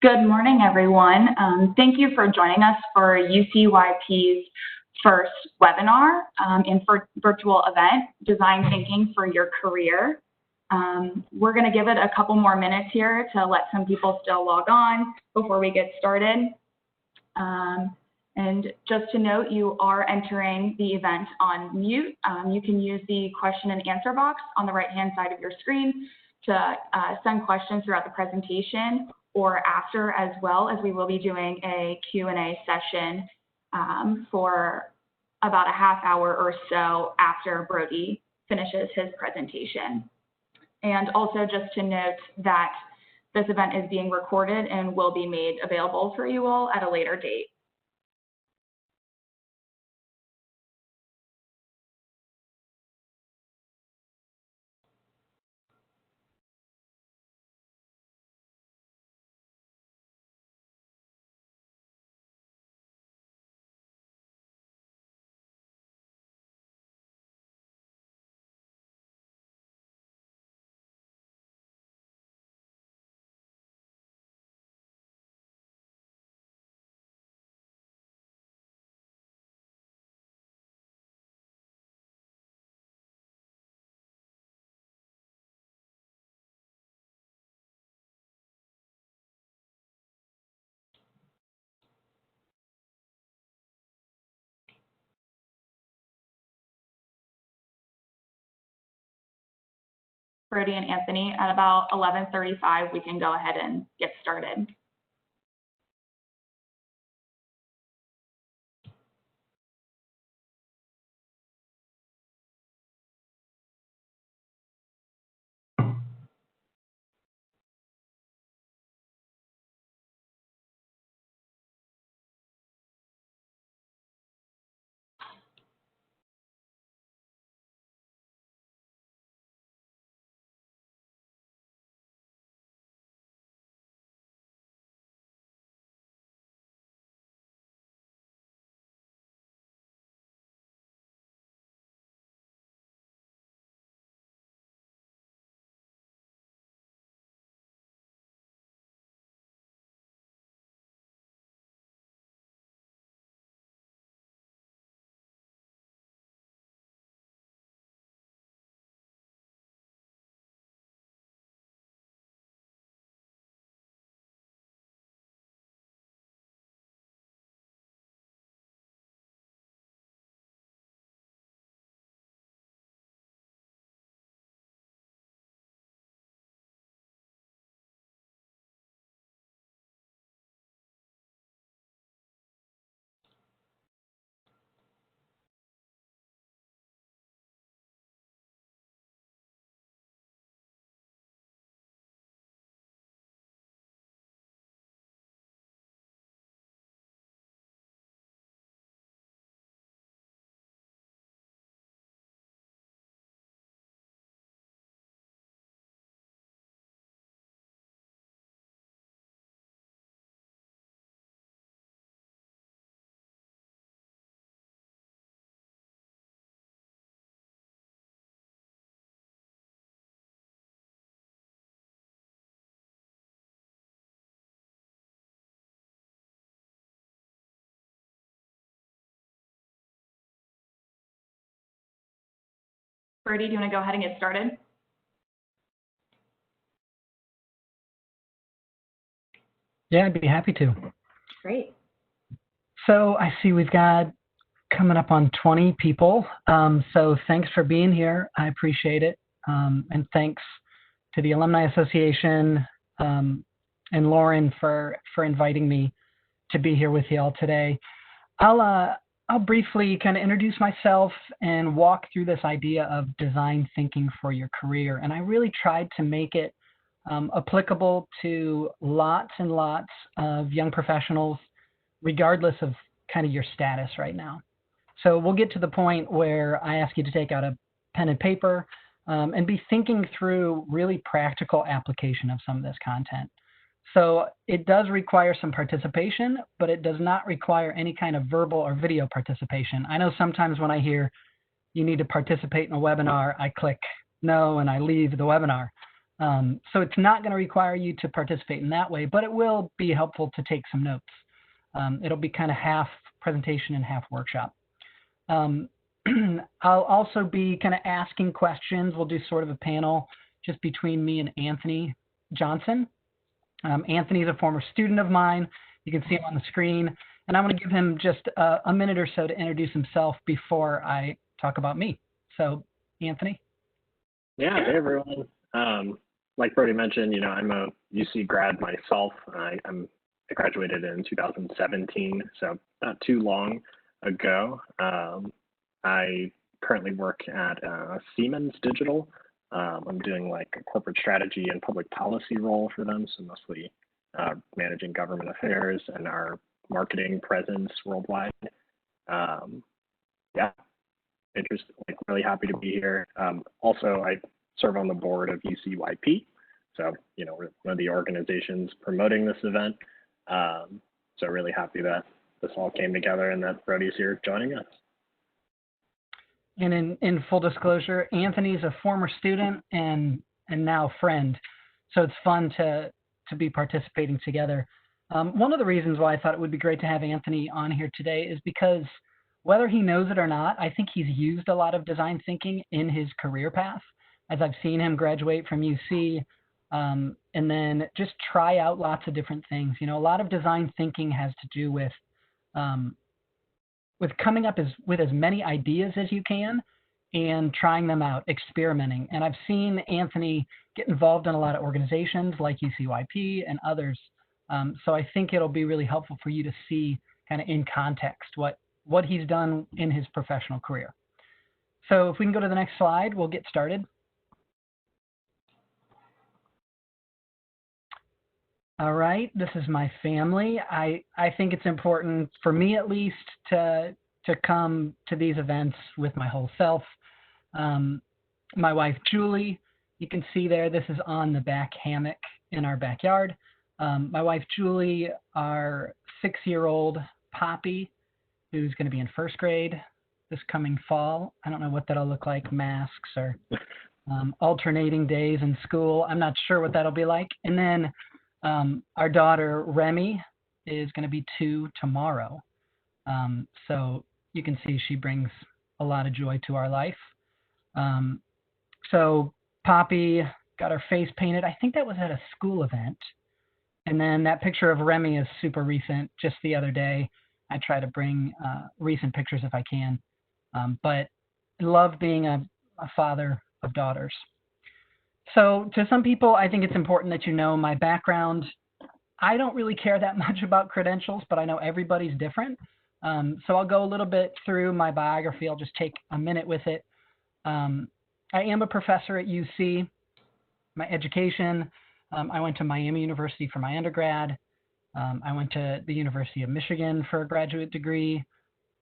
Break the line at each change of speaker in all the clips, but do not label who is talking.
Good morning, everyone. Thank you for joining us for UCYP's first webinar and for virtual event, Design Thinking for Your Career. We're going to give it a couple more minutes here to let some people still log on before we get started. And just to note, you are entering the event on mute. You can use the question and answer box on the right-hand side of your screen to send questions throughout the presentation or after, as well, as we will be doing a Q&A session for about a half hour or so after Brody finishes his presentation. And also just to note that this event is being recorded and will be made available for you all at a later date. Brody and Anthony, at about 11:35, we can go ahead and get started. Brody, do you want to go ahead and get started?
Yeah, I'd be happy to.
Great.
So I see we've got coming up on 20 people. So thanks for being here. I appreciate it. And thanks to the Alumni Association and Lauren for inviting me to be here with you all today. I'll briefly kind of introduce myself and walk through this idea of design thinking for your career. And I really tried to make it applicable to lots and lots of young professionals, regardless of kind of your status right now. So we'll get to the point where I ask you to take out a pen and paper and be thinking through really practical application of some of this content. So it does require some participation, but it does not require any kind of verbal or video participation. I know sometimes when I hear you need to participate in a webinar, I click no and I leave the webinar. So it's not going to require you to participate in that way, but it will be helpful to take some notes. It'll be kind of half presentation and half workshop. I'll also be kind of asking questions. We'll do sort of a panel just between me and Anthony Johnson. Anthony's a former student of mine. You can see him on the screen. And I'm going to give him just a minute or so to introduce himself before I talk about me. So, Anthony?
Yeah, hey everyone. Like Brody mentioned, I'm a UC grad myself. I graduated in 2017, so not too long ago. I currently work at Siemens Digital. I'm doing like a corporate strategy and public policy role for them, so mostly managing government affairs and our marketing presence worldwide. Yeah, really happy to be here. Also, I serve on the board of UCYP, so we're one of the organizations promoting this event. So really happy that this all came together and that Brody's here joining us.
And in full disclosure, Anthony's a former student and now friend, so it's fun to be participating together. One of the reasons why I thought it would be great to have Anthony on here today is because whether he knows it or not, I think he's used a lot of design thinking in his career path, as I've seen him graduate from UC and then just try out lots of different things. A lot of design thinking has to do with coming up with as many ideas as you can and trying them out, experimenting. And I've seen Anthony get involved in a lot of organizations like UCYP and others. So I think it'll be really helpful for you to see kind of in context what he's done in his professional career. So if we can go to the next slide, we'll get started. All right, this is my family. I think it's important, for me at least, to come to these events with my whole self. My wife, Julie, you can see there, this is on the back hammock in our backyard. My wife, Julie, our 6-year-old Poppy, who's going to be in 1st grade this coming fall. I don't know what that'll look like, masks or alternating days in school. I'm not sure what that'll be like. And then our daughter, Remy, is going to be 2 tomorrow. So you can see she brings a lot of joy to our life. So Poppy got her face painted. I think that was at a school event. And then that picture of Remy is super recent, just the other day. I try to bring recent pictures if I can. But I love being a father of daughters. So to some people, I think it's important that you know my background. I don't really care that much about credentials, but I know everybody's different. So I'll go a little bit through my biography. I'll just take a minute with it. I am a professor at UC. My education, I went to Miami University for my undergrad. I went to the University of Michigan for a graduate degree.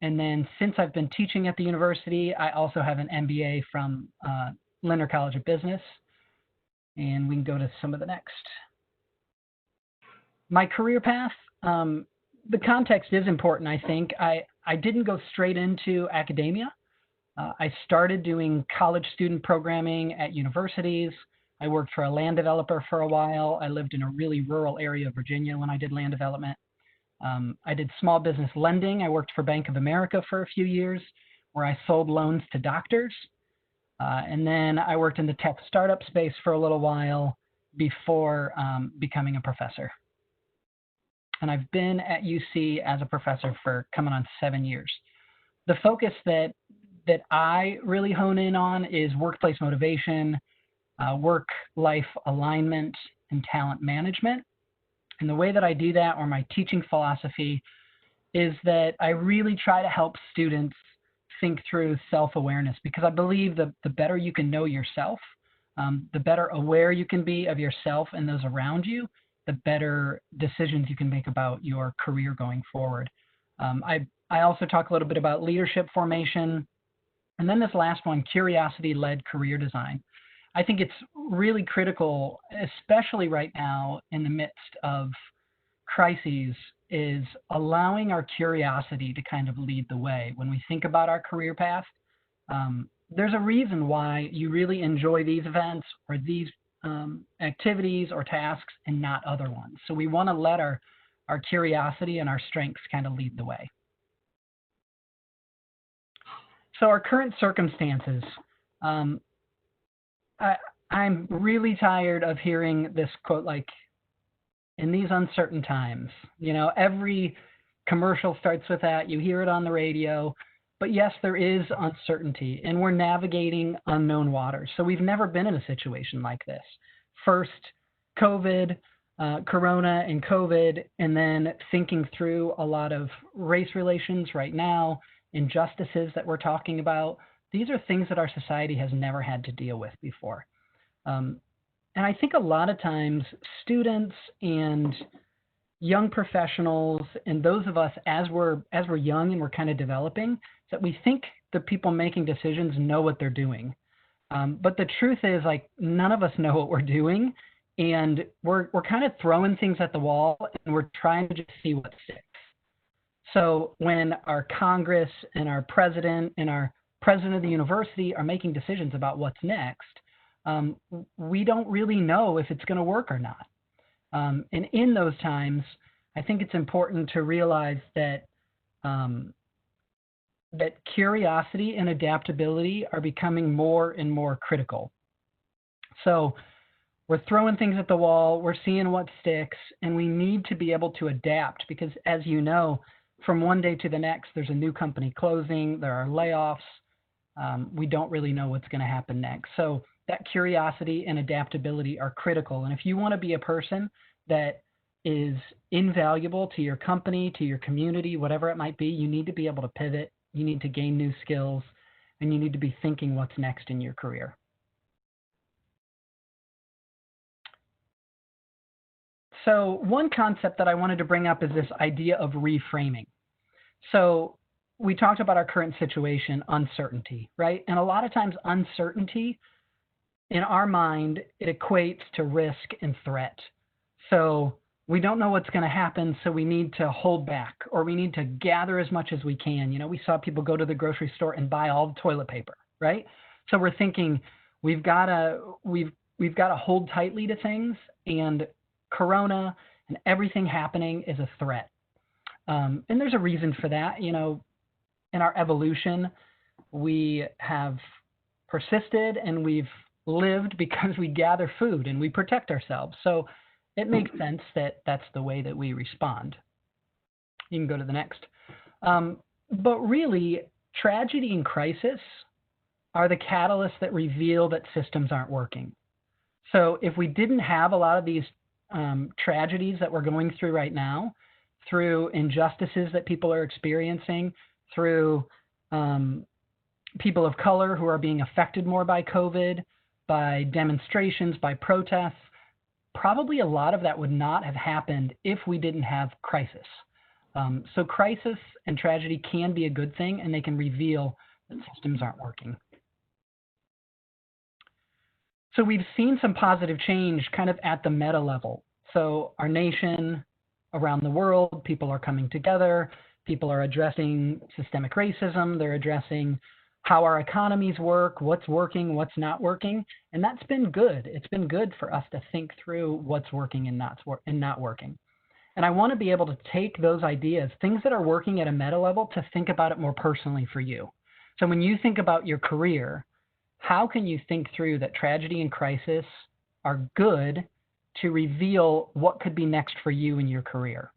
And then since I've been teaching at the university, I also have an MBA from Lindner College of Business. And we can go to some of the next. My career path, the context is important, I think. I didn't go straight into academia. I started doing college student programming at universities. I worked for a land developer for a while. I lived in a really rural area of Virginia when I did land development. I did small business lending. I worked for Bank of America for a few years, where I sold loans to doctors. And then I worked in the tech startup space for a little while before becoming a professor. And I've been at UC as a professor for coming on 7 years. The focus that I really hone in on is workplace motivation, work-life alignment, and talent management. And the way that I do that, or my teaching philosophy, is that I really try to help students think through self-awareness, because I believe the better you can know yourself, the better aware you can be of yourself and those around you, the better decisions you can make about your career going forward. I also talk a little bit about leadership formation. And then this last one, curiosity-led career design. I think it's really critical, especially right now in the midst of crises, is allowing our curiosity to kind of lead the way. When we think about our career path, there's a reason why you really enjoy these events or these activities or tasks and not other ones. So we want to let our curiosity and our strengths kind of lead the way. So our current circumstances, I'm really tired of hearing this quote, like, in these uncertain times. You know, every commercial starts with that. You hear it on the radio. But yes, there is uncertainty, and we're navigating unknown waters. So we've never been in a situation like this. First, COVID, Corona and COVID, and then thinking through a lot of race relations right now, injustices that we're talking about. These are things that our society has never had to deal with before. And I think a lot of times students and young professionals and those of us as we're young and we're kind of developing, that we think the people making decisions know what they're doing. But the truth is, like, none of us know what we're doing, and we're kind of throwing things at the wall, and we're trying to just see what sticks. So when our Congress and our president of the university are making decisions about what's next, we don't really know if it's going to work or not. And in those times, I think it's important to realize that that curiosity and adaptability are becoming more and more critical. So we're throwing things at the wall, we're seeing what sticks, and we need to be able to adapt because, as you know, from one day to the next, there's a new company closing, there are layoffs. We don't really know what's going to happen next. So that curiosity and adaptability are critical. And if you want to be a person that is invaluable to your company, to your community, whatever it might be, you need to be able to pivot, you need to gain new skills, and you need to be thinking what's next in your career. So one concept that I wanted to bring up is this idea of reframing. So we talked about our current situation, uncertainty, right? And a lot of times uncertainty, in our mind, it equates to risk and threat. So we don't know what's going to happen, so we need to hold back, or we need to gather as much as we can. You know, we saw people go to the grocery store and buy all the toilet paper, right? So we're thinking we've got to hold tightly to things, and Corona and everything happening is a threat. And there's a reason for that. You know, in our evolution, we have persisted and we've lived because we gather food and we protect ourselves. So it makes sense that that's the way that we respond. You can go to the next. But really, tragedy and crisis are the catalysts that reveal that systems aren't working. So if we didn't have a lot of these tragedies that we're going through right now, through injustices that people are experiencing, through people of color who are being affected more by COVID, by demonstrations, by protests, probably a lot of that would not have happened if we didn't have crisis. So crisis and tragedy can be a good thing, and they can reveal that systems aren't working. So we've seen some positive change kind of at the meta level. So our nation, around the world, people are coming together, people are addressing systemic racism, they're addressing how our economies work, what's working, what's not working, and that's been good. It's been good for us to think through what's working and not working. And I want to be able to take those ideas, things that are working at a meta level, to think about it more personally for you. So when you think about your career, how can you think through that tragedy and crisis are good to reveal what could be next for you in your career?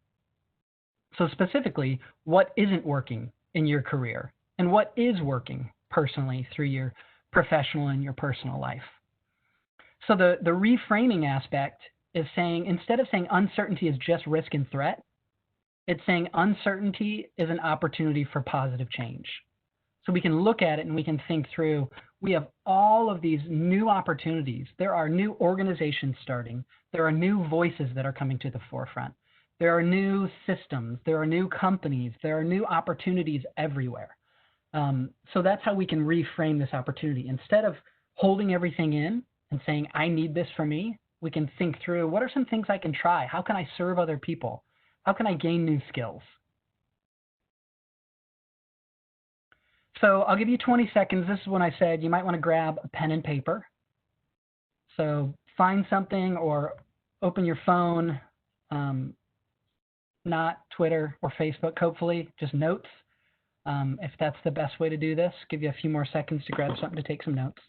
So specifically, what isn't working in your career and what is working personally through your professional and your personal life? So the reframing aspect is saying, instead of saying uncertainty is just risk and threat, it's saying uncertainty is an opportunity for positive change. So we can look at it and we can think through, we have all of these new opportunities. There are new organizations starting. There are new voices that are coming to the forefront. There are new systems. There are new companies. There are new opportunities everywhere. So that's how we can reframe this opportunity. Instead of holding everything in and saying, I need this for me, we can think through, what are some things I can try? How can I serve other people? How can I gain new skills? So I'll give you 20 seconds. This is when I said you might want to grab a pen and paper. So find something or open your phone, not Twitter or Facebook, hopefully, just notes. If that's the best way to do this, give you a few more seconds to grab something to take some notes.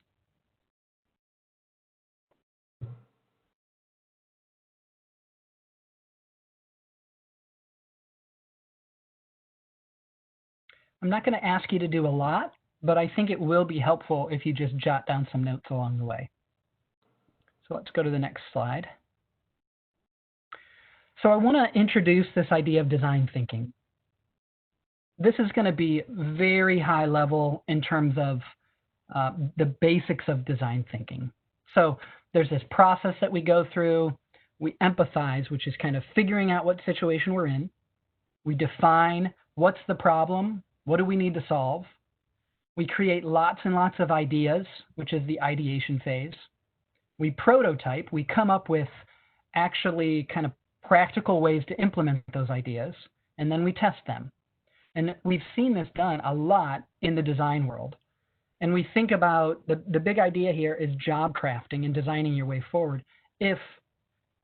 I'm not going to ask you to do a lot, but I think it will be helpful if you just jot down some notes along the way. So let's go to the next slide. So I want to introduce this idea of design thinking. This is going to be very high level in terms of the basics of design thinking. So there's this process that we go through. We empathize, which is kind of figuring out what situation we're in. We define what's the problem, what do we need to solve. We create lots and lots of ideas, which is the ideation phase. We prototype, we come up with actually kind of practical ways to implement those ideas, and then we test them. And we've seen this done a lot in the design world. And we think about the big idea here is job crafting and designing your way forward. If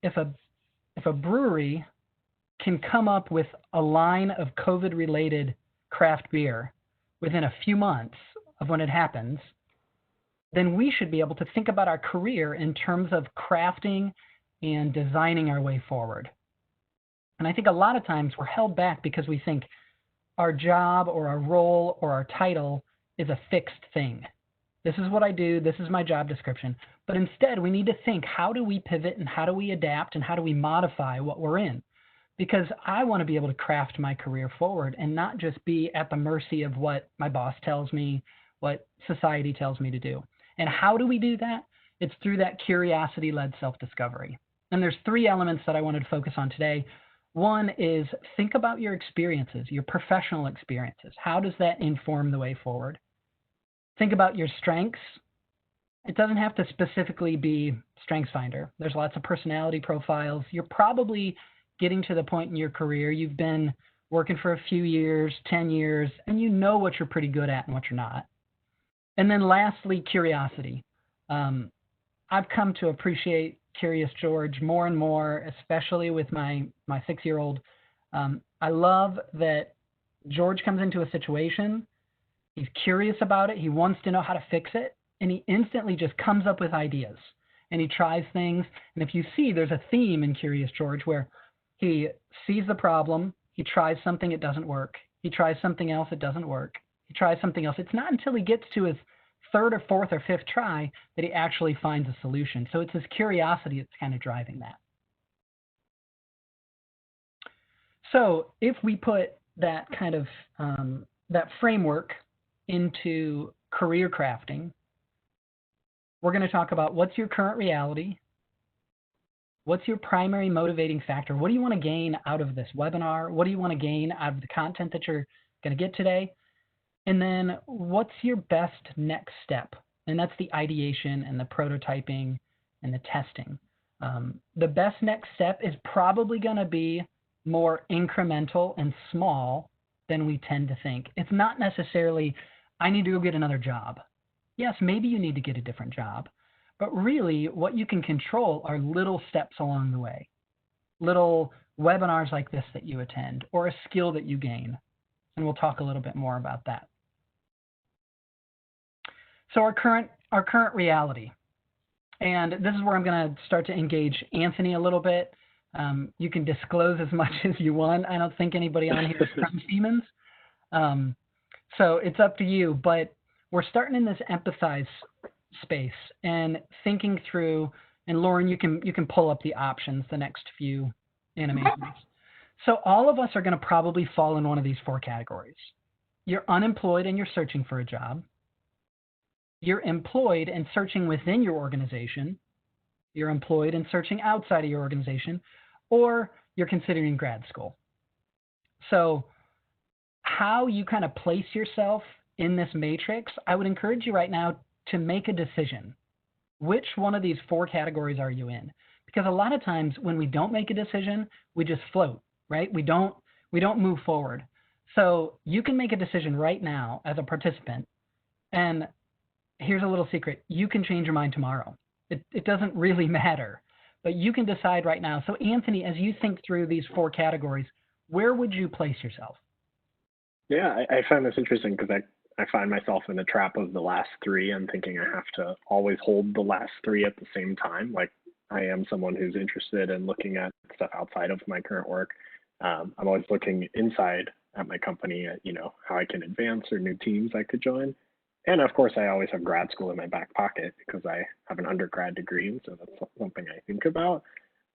a brewery can come up with a line of COVID-related craft beer within a few months of when it happens, then we should be able to think about our career in terms of crafting and designing our way forward. And I think a lot of times we're held back because we think our job or our role or our title is a fixed thing. This is what I do, this is my job description. But instead, we need to think, how do we pivot and how do we adapt and how do we modify what we're in? Because I want to be able to craft my career forward and not just be at the mercy of what my boss tells me, what society tells me to do. And how do we do that? It's through that curiosity-led self-discovery. And there's three elements that I wanted to focus on today. One is think about your experiences, your professional experiences. How does that inform the way forward? Think about your strengths. It doesn't have to specifically be StrengthsFinder. There's lots of personality profiles. You're probably getting to the point in your career, you've been working for a few years, 10 years, and you know what you're pretty good at and what you're not. And then lastly, curiosity. I've come to appreciate Curious George more and more, especially with my 6-year-old. I love that George comes into a situation, he's curious about it, he wants to know how to fix it, and he instantly just comes up with ideas. And he tries things, and if you see, there's a theme in Curious George where he sees the problem, he tries something, it doesn't work. He tries something else, it doesn't work. He tries something else. It's not until he gets to his third or fourth or fifth try that he actually finds a solution. So it's his curiosity that's kind of driving that. So if we put that kind of, that framework into career crafting, we're going to talk about what's your current reality, what's your primary motivating factor, what do you want to gain out of this webinar, what do you want to gain out of the content that you're going to get today, and then what's your best next step? And that's the ideation and the prototyping and the testing. The best next step is probably going to be more incremental and small than we tend to think. It's not necessarily, I need to go get another job. Yes, maybe you need to get a different job, but really what you can control are little steps along the way, little webinars like this that you attend, or a skill that you gain. And we'll talk a little bit more about that. So our current reality, and this is where I'm going to start to engage Anthony a little bit. You can disclose as much as you want. I don't think anybody on here is from Siemens. So it's up to you, but we're starting in this empathize space and thinking through, and Lauren, you can pull up the options, the next few animations. So all of us are going to probably fall in one of these four categories. You're unemployed and you're searching for a job. You're employed and searching within your organization. You're employed and searching outside of your organization, or you're considering grad school. So how you kind of place yourself in this matrix, I would encourage you right now to make a decision. Which one of these four categories are you in? Because a lot of times when we don't make a decision, we just float, right? We don't move forward. So you can make a decision right now as a participant, and here's a little secret. You can change your mind tomorrow. It doesn't really matter, but you can decide right now. So Anthony, as you think through these 4 categories, where would you place yourself?
Yeah, I find this interesting because I find myself in the trap of the last 3 and thinking I have to always hold the last 3 at the same time. Like I am someone who's interested in looking at stuff outside of my current work. I'm always looking inside at my company at, how I can advance or new teams I could join. And of course, I always have grad school in my back pocket because I have an undergrad degree, and so that's something I think about.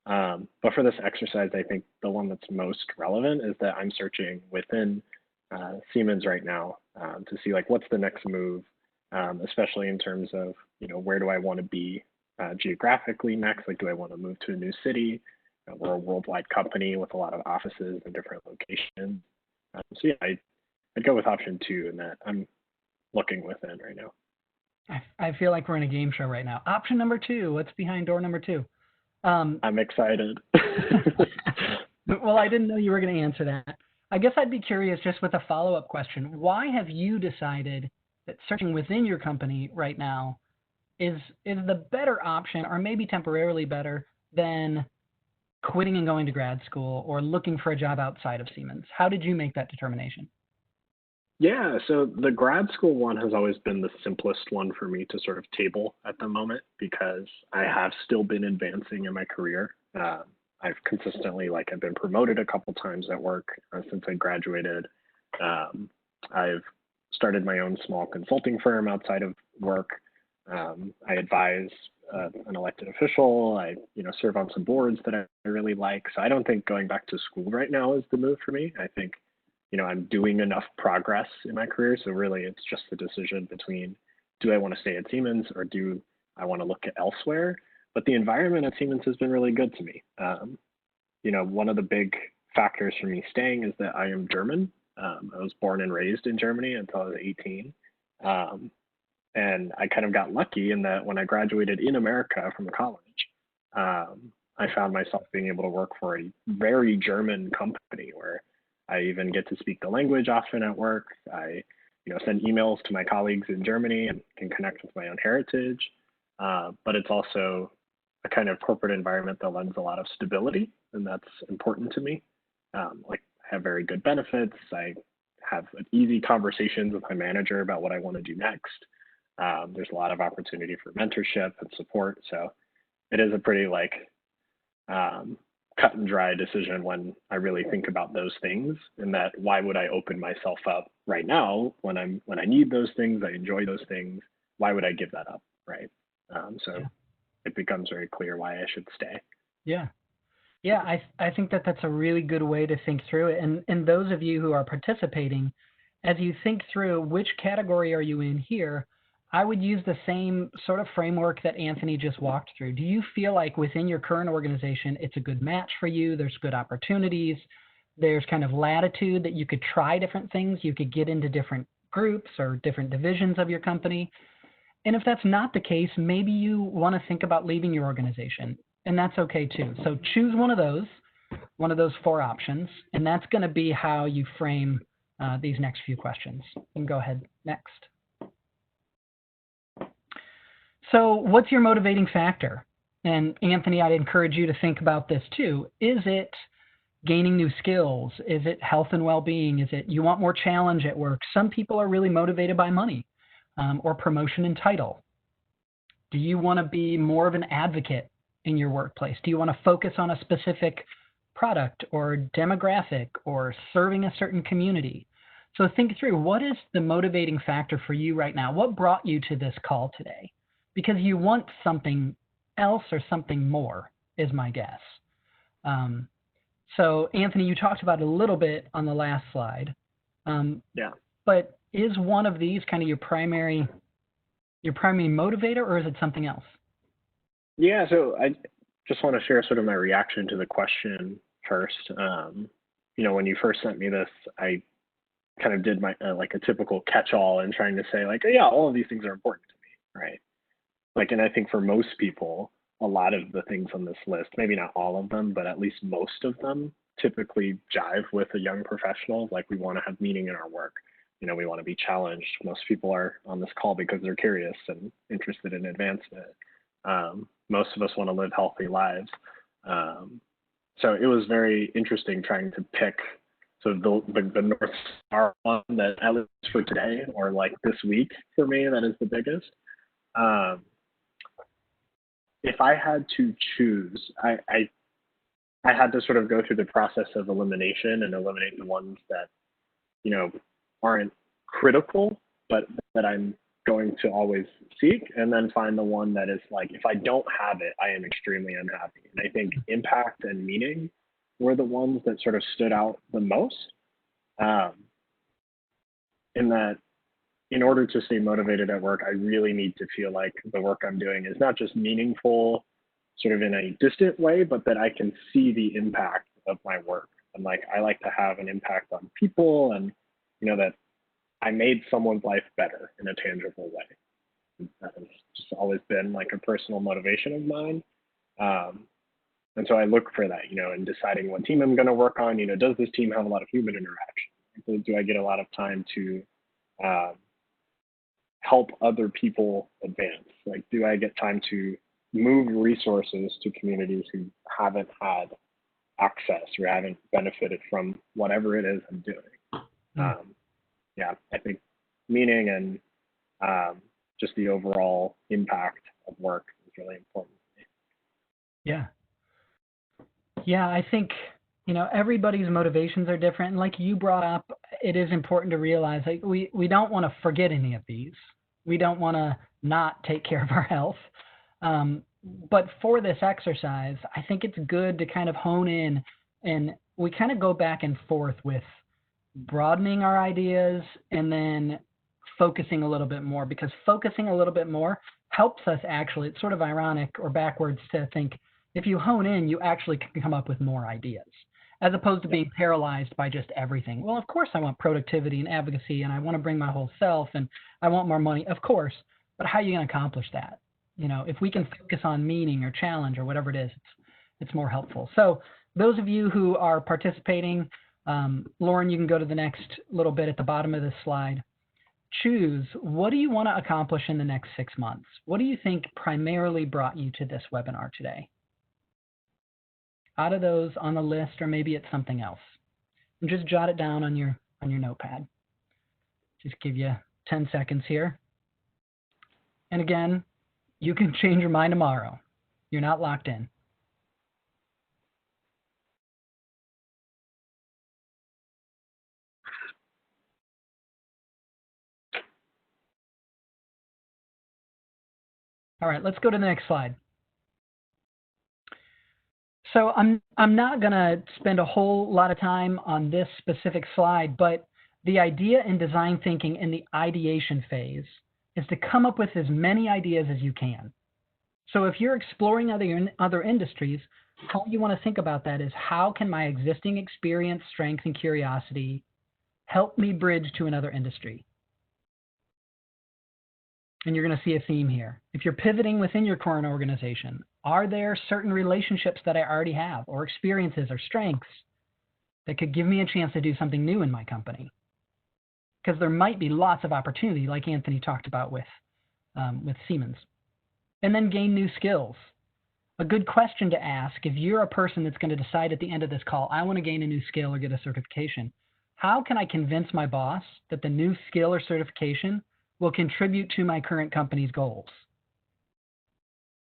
But for this exercise, I think the one that's most relevant is that I'm searching within Siemens right now to see like what's the next move, especially in terms of where do I want to be geographically next? Like, do I want to move to a new city? We're a worldwide company with a lot of offices in different locations. So yeah, I'd go with option 2 in that I'm looking within right now.
I feel like we're in a game show right now. Option number 2, what's behind door number 2?
I'm excited.
Well, I didn't know you were going to answer that. I guess I'd be curious just with a follow-up question. Why have you decided that searching within your company right now is the better option, or maybe temporarily better, than quitting and going to grad school or looking for a job outside of Siemens? How did you make that determination?
Yeah, so the grad school one has always been the simplest one for me to sort of table at the moment because I have still been advancing in my career. I've consistently, I've been promoted a couple times at work since I graduated. I've started my own small consulting firm outside of work. I advise an elected official. I, serve on some boards that I really like. So I don't think going back to school right now is the move for me. I think I'm doing enough progress in my career. So really it's just the decision between, do I want to stay at Siemens or do I want to look at elsewhere? But the environment at Siemens has been really good to me. One of the big factors for me staying is that I am German. I was born and raised in Germany until I was 18. And I kind of got lucky in that when I graduated in America from college, I found myself being able to work for a very German company where I even get to speak the language often at work. I, send emails to my colleagues in Germany and can connect with my own heritage. But it's also a kind of corporate environment that lends a lot of stability, and that's important to me. I have very good benefits. I have easy conversations with my manager about what I want to do next. There's a lot of opportunity for mentorship and support. So it is a pretty cut and dry decision when I really think about those things, and that why would I open myself up right now when I need those things, I enjoy those things, why would I give that up, right? It becomes very clear why I should stay.
Yeah. I think that's a really good way to think through it. And those of you who are participating, as you think through which category are you in here, I would use the same sort of framework that Anthony just walked through. Do you feel like within your current organization, it's a good match for you? There's good opportunities. There's kind of latitude that you could try different things. You could get into different groups or different divisions of your company. And if that's not the case, maybe you want to think about leaving your organization, and that's okay too. So choose one of those 4 options, and that's going to be how you frame these next few questions. You can go ahead next. So what's your motivating factor? And Anthony, I'd encourage you to think about this too. Is it gaining new skills? Is it health and well-being? Is it you want more challenge at work? Some people are really motivated by money or promotion and title. Do you want to be more of an advocate in your workplace? Do you want to focus on a specific product or demographic or serving a certain community? So think through, what is the motivating factor for you right now? What brought you to this call today? Because you want something else or something more, is my guess. So Anthony, you talked about it a little bit on the last slide. But is one of these kind of your primary motivator, or is it something else?
Yeah, so I just want to share sort of my reaction to the question first. When you first sent me this, I kind of did my a typical catch-all and trying to say yeah, all of these things are important to me, right? And I think for most people, a lot of the things on this list, maybe not all of them, but at least most of them typically jive with a young professional. We want to have meaning in our work. We want to be challenged. Most people are on this call because they're curious and interested in advancement. Most of us want to live healthy lives. So it was very interesting trying to pick the North Star one that, at least for today or like this week for me, that is the biggest. If I had to choose, I had to sort of go through the process of elimination and eliminate the ones that, aren't critical, but that I'm going to always seek, and then find the one that is like, if I don't have it, I am extremely unhappy. And I think impact and meaning were the ones that sort of stood out the most. In that, in order to stay motivated at work, I really need to feel like the work I'm doing is not just meaningful sort of in a distant way, but that I can see the impact of my work. And like, I like to have an impact on people, and, that I made someone's life better in a tangible way. That has just always been like a personal motivation of mine. And so I look for that, in deciding what team I'm going to work on. Does this team have a lot of human interaction? Do I get a lot of time to help other people advance? Like, do I get time to move resources to communities who haven't had access or haven't benefited from whatever it is I'm doing? Yeah, I think meaning and just the overall impact of work is really important.
Yeah. Yeah, I think, everybody's motivations are different. And like you brought up, it is important to realize like we don't want to forget any of these. We don't want to not take care of our health. But for this exercise, I think it's good to kind of hone in, and we kind of go back and forth with broadening our ideas and then focusing a little bit more, because focusing a little bit more helps us actually. It's sort of ironic or backwards to think if you hone in, you actually can come up with more ideas, as opposed to being paralyzed by just everything. Well, of course I want productivity and advocacy, and I want to bring my whole self, and I want more money, of course, but how are you going to accomplish that? If we can focus on meaning or challenge or whatever it is, it's more helpful. So those of you who are participating, Lauren, you can go to the next little bit at the bottom of this slide. Choose, what do you want to accomplish in the next 6 months? What do you think primarily brought you to this webinar today? Out of those on the list, or maybe it's something else. And just jot it down on your notepad. Just give you 10 seconds here. And again, you can change your mind tomorrow. You're not locked in. All right, let's go to the next slide. So I'm not going to spend a whole lot of time on this specific slide, but the idea in design thinking in the ideation phase is to come up with as many ideas as you can. So if you're exploring other industries, how you want to think about that is, how can my existing experience, strength, and curiosity help me bridge to another industry? And you're going to see a theme here. If you're pivoting within your current organization, are there certain relationships that I already have, or experiences or strengths that could give me a chance to do something new in my company? Because there might be lots of opportunity, like Anthony talked about with Siemens. And then gain new skills. A good question to ask, if you're a person that's going to decide at the end of this call, I want to gain a new skill or get a certification, how can I convince my boss that the new skill or certification will contribute to my current company's goals?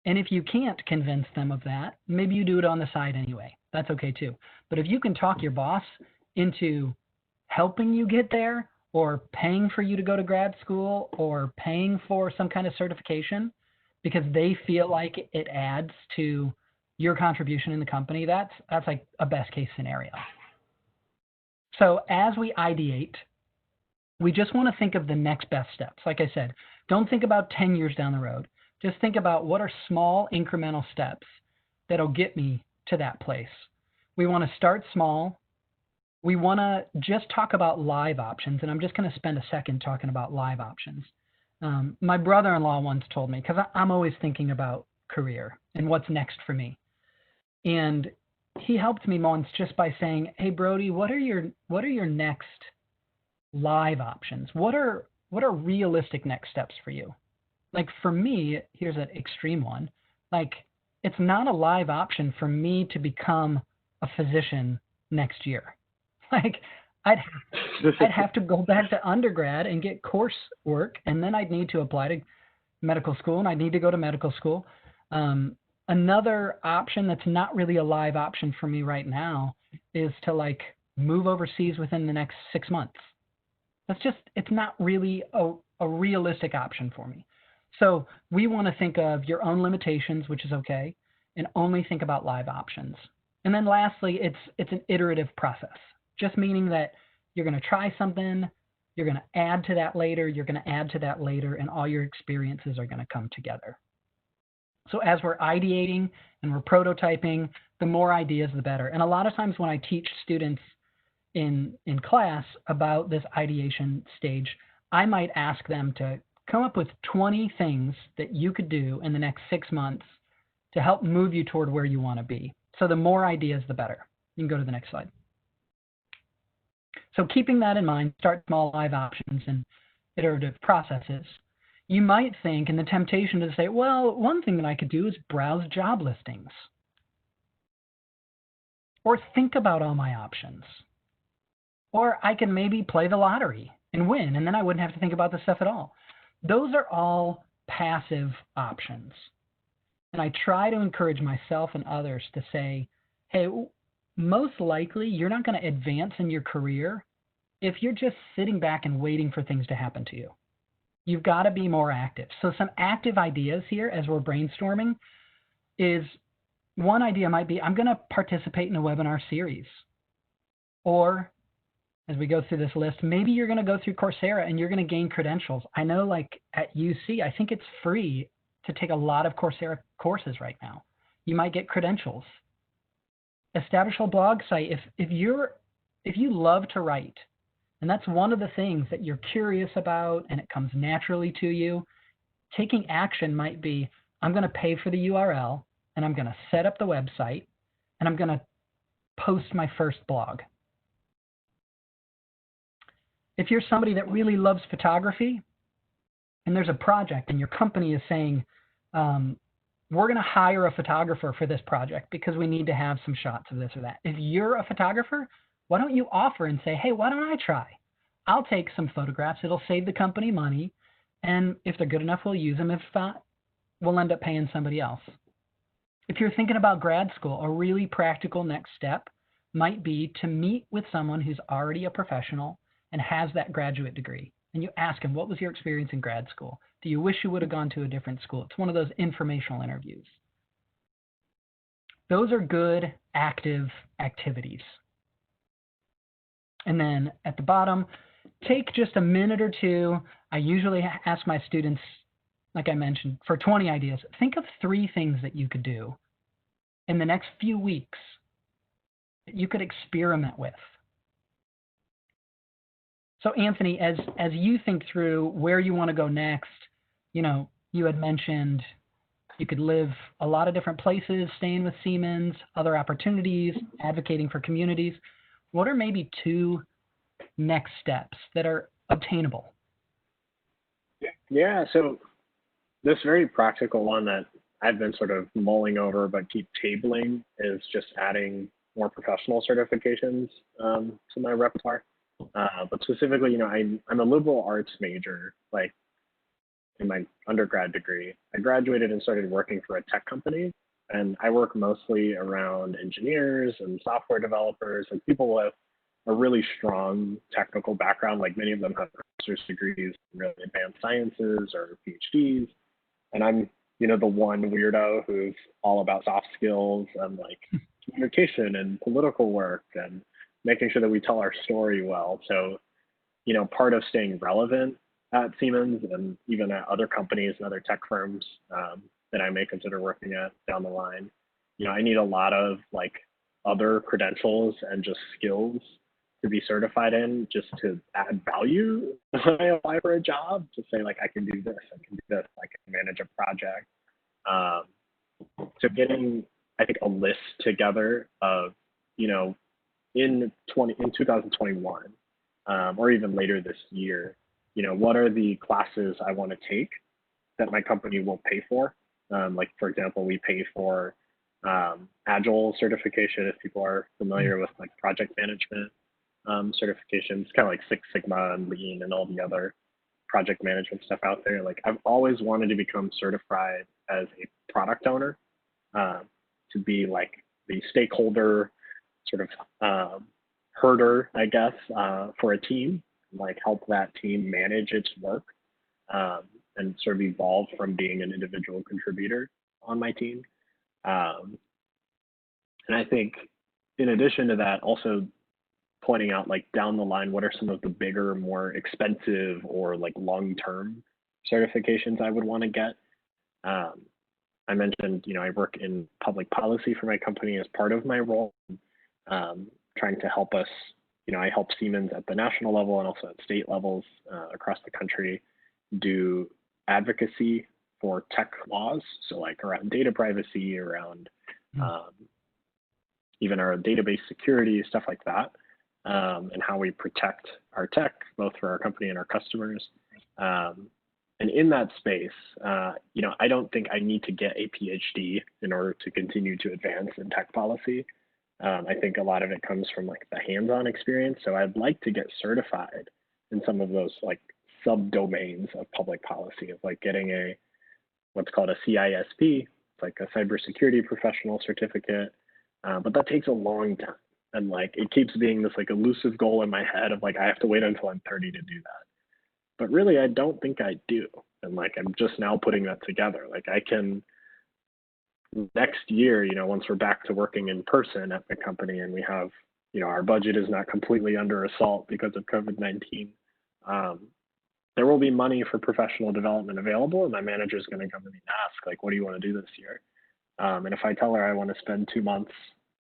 And if you can't convince them of that, maybe you do it on the side anyway. That's okay too. But if you can talk your boss into helping you get there, or paying for you to go to grad school, or paying for some kind of certification because they feel like it adds to your contribution in the company, that's like a best case scenario. So as we ideate, we just want to think of the next best steps. Like I said, don't think about 10 years down the road. Just think about what are small incremental steps that'll get me to that place. We want to start small. We want to just talk about live options, and I'm just going to spend a second talking about live options. My brother-in-law once told me, because I'm always thinking about career and what's next for me. And he helped me once just by saying, hey, Brody, what are your next live options? What are realistic next steps for you? Like for me, here's an extreme one. Like, it's not a live option for me to become a physician next year. Like, I'd have to go back to undergrad and get coursework, and then I'd need to apply to medical school, and I'd need to go to medical school. Another option that's not really a live option for me right now is to like move overseas within the next 6 months. It's not really a realistic option for me. So we want to think of your own limitations, which is okay, and only think about live options. And then lastly, it's an iterative process, just meaning that you're going to try something, you're going to add to that later, you're going to add to that later, and all your experiences are going to come together. So as we're ideating and we're prototyping, the more ideas, the better. And a lot of times when I teach students in class about this ideation stage, I might ask them to come up with 20 things that you could do in the next 6 months to help move you toward where you want to be. So the more ideas, the better. You can go to the next slide. So keeping that in mind, start small live options and iterative processes. You might think, and the temptation to say, well, one thing that I could do is browse job listings. Or think about all my options. Or I can maybe play the lottery and win, and then I wouldn't have to think about this stuff at all. Those are all passive options. And I try to encourage myself and others to say, hey, most likely you're not going to advance in your career if you're just sitting back and waiting for things to happen to you. You've got to be more active. So some active ideas here as we're brainstorming is one idea might be, I'm going to participate in a webinar series. Or as we go through this list, maybe you're going to go through Coursera and you're going to gain credentials. I know like at UC, I think it's free to take a lot of Coursera courses right now. You might get credentials. Establish a blog site. If you love to write, and that's one of the things that you're curious about and it comes naturally to you, taking action might be, I'm going to pay for the URL and I'm going to set up the website and I'm going to post my first blog. If you're somebody that really loves photography and there's a project and your company is saying, we're going to hire a photographer for this project because we need to have some shots of this or that. If you're a photographer, why don't you offer and say, hey, why don't I try? I'll take some photographs. It'll save the company money. And if they're good enough, we'll use them. If not, we'll end up paying somebody else. If you're thinking about grad school, a really practical next step might be to meet with someone who's already a professional and has that graduate degree. And you ask them, what was your experience in grad school? Do you wish you would have gone to a different school? It's one of those informational interviews. Those are good, active activities. And then at the bottom, take just a minute or two. I usually ask my students, like I mentioned, for 20 ideas. Think of 3 things that you could do in the next few weeks that you could experiment with. So Anthony, as you think through where you want to go next, you had mentioned you could live a lot of different places, staying with Siemens, other opportunities, advocating for communities. What are maybe 2 next steps that are obtainable?
Yeah, so this very practical one that I've been sort of mulling over but keep tabling is just adding more professional certifications to my repertoire. But specifically, I'm a liberal arts major, like in my undergrad degree. I graduated and started working for a tech company, and I work mostly around engineers and software developers, and people with a really strong technical background. Like many of them have master's degrees in really advanced sciences or PhDs, and I'm, the one weirdo who's all about soft skills and like communication and political work and making sure that we tell our story well. So, part of staying relevant at Siemens and even at other companies and other tech firms that I may consider working at down the line, I need a lot of like other credentials and just skills to be certified in, just to add value when I apply for a job, to say like, I can do this, I can do this, I can manage a project. So getting, I think, a list together of, in 2021, or even later this year, what are the classes I want to take that my company will pay for, Like, for example, we pay for Agile certification if people are familiar with like project management certifications, kind of like Six Sigma and Lean and all the other project management stuff out there. Like, I've always wanted to become certified as a product owner, to be like the stakeholder sort of herder, I guess, for a team, like help that team manage its work, and sort of evolve from being an individual contributor on my team. Um, and I think in addition to that, also pointing out like down the line, what are some of the bigger, more expensive or like long-term certifications I would want to get. Um, I mentioned, I work in public policy for my company as part of my role, trying to help us, I help Siemens at the national level and also at state levels across the country do advocacy for tech laws. So like around data privacy, around even our database security, stuff like that, and how we protect our tech, both for our company and our customers. And in that space, I don't think I need to get a PhD in order to continue to advance in tech policy. I think a lot of it comes from like the hands-on experience. So I'd like to get certified in some of those like subdomains of public policy, of like getting what's called a CISP, it's like a cybersecurity professional certificate. But that takes a long time. And like, it keeps being this like elusive goal in my head of like, I have to wait until I'm 30 to do that. But really, I don't think I do. And like, I'm just now putting that together. Like I can, next year, once we're back to working in person at the company and we have, our budget is not completely under assault because of COVID-19, there will be money for professional development available. And my manager is going to come to me and ask, like, what do you want to do this year? And if I tell her I want to spend 2 months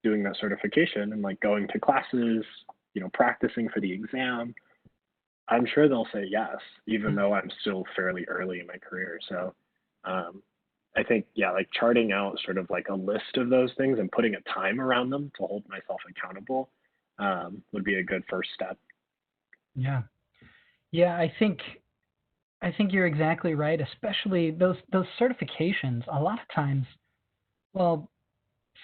doing that certification and like going to classes, practicing for the exam, I'm sure they'll say yes, even though I'm still fairly early in my career. So I think, like charting out sort of like a list of those things and putting a time around them to hold myself accountable would be a good first step.
Yeah. Yeah, I think you're exactly right, especially those certifications. A lot of times, well,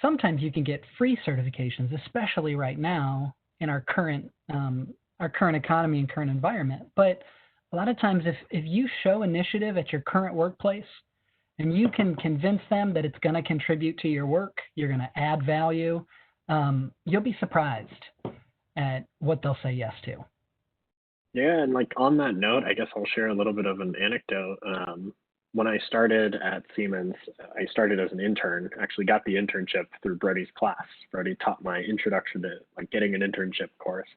sometimes you can get free certifications, especially right now in our current economy and current environment. But a lot of times, if you show initiative at your current workplace and you can convince them that it's going to contribute to your work, you're going to add value, you'll be surprised at what they'll say yes to.
Yeah, and like on that note, I guess I'll share a little bit of an anecdote. When I started at Siemens, I started as an intern, actually got the internship through Brody's class. Brody taught my introduction to like getting an internship course.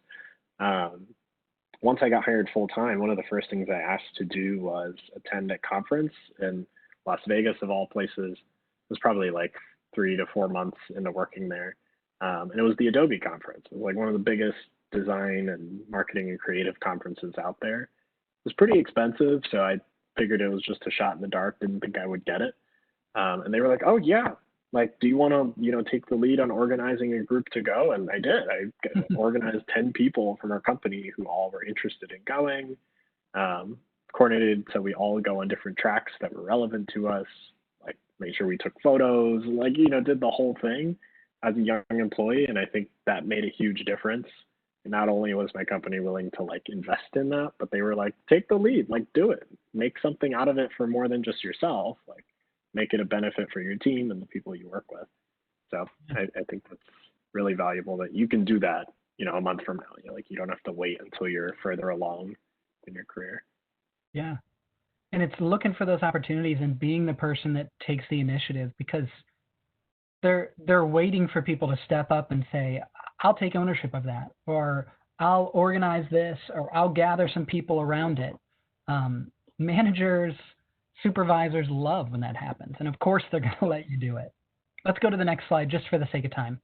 Once I got hired full time, one of the first things I asked to do was attend a conference in Las Vegas, of all places. It was probably like 3 to 4 months into working there. And it was the Adobe conference. It was like one of the biggest design and marketing and creative conferences out there. It was pretty expensive, so I figured it was just a shot in the dark, didn't think I would get it. And they were like, oh yeah, like, do you want to, take the lead on organizing a group to go? And I did. I organized 10 people from our company who all were interested in going, coordinated so we all go on different tracks that were relevant to us, like made sure we took photos, like, did the whole thing as a young employee. And I think that made a huge difference. And not only was my company willing to like invest in that, but they were like, take the lead, like do it, make something out of it for more than just yourself, like make it a benefit for your team and the people you work with. So I think that's really valuable that you can do that, a month from now. Like you don't have to wait until you're further along in your career.
Yeah. And it's looking for those opportunities and being the person that takes the initiative, because they're waiting for people to step up and say, I'll take ownership of that, or I'll organize this, or I'll gather some people around it. Managers, supervisors love when that happens. And of course, they're going to let you do it. Let's go to the next slide just for the sake of time.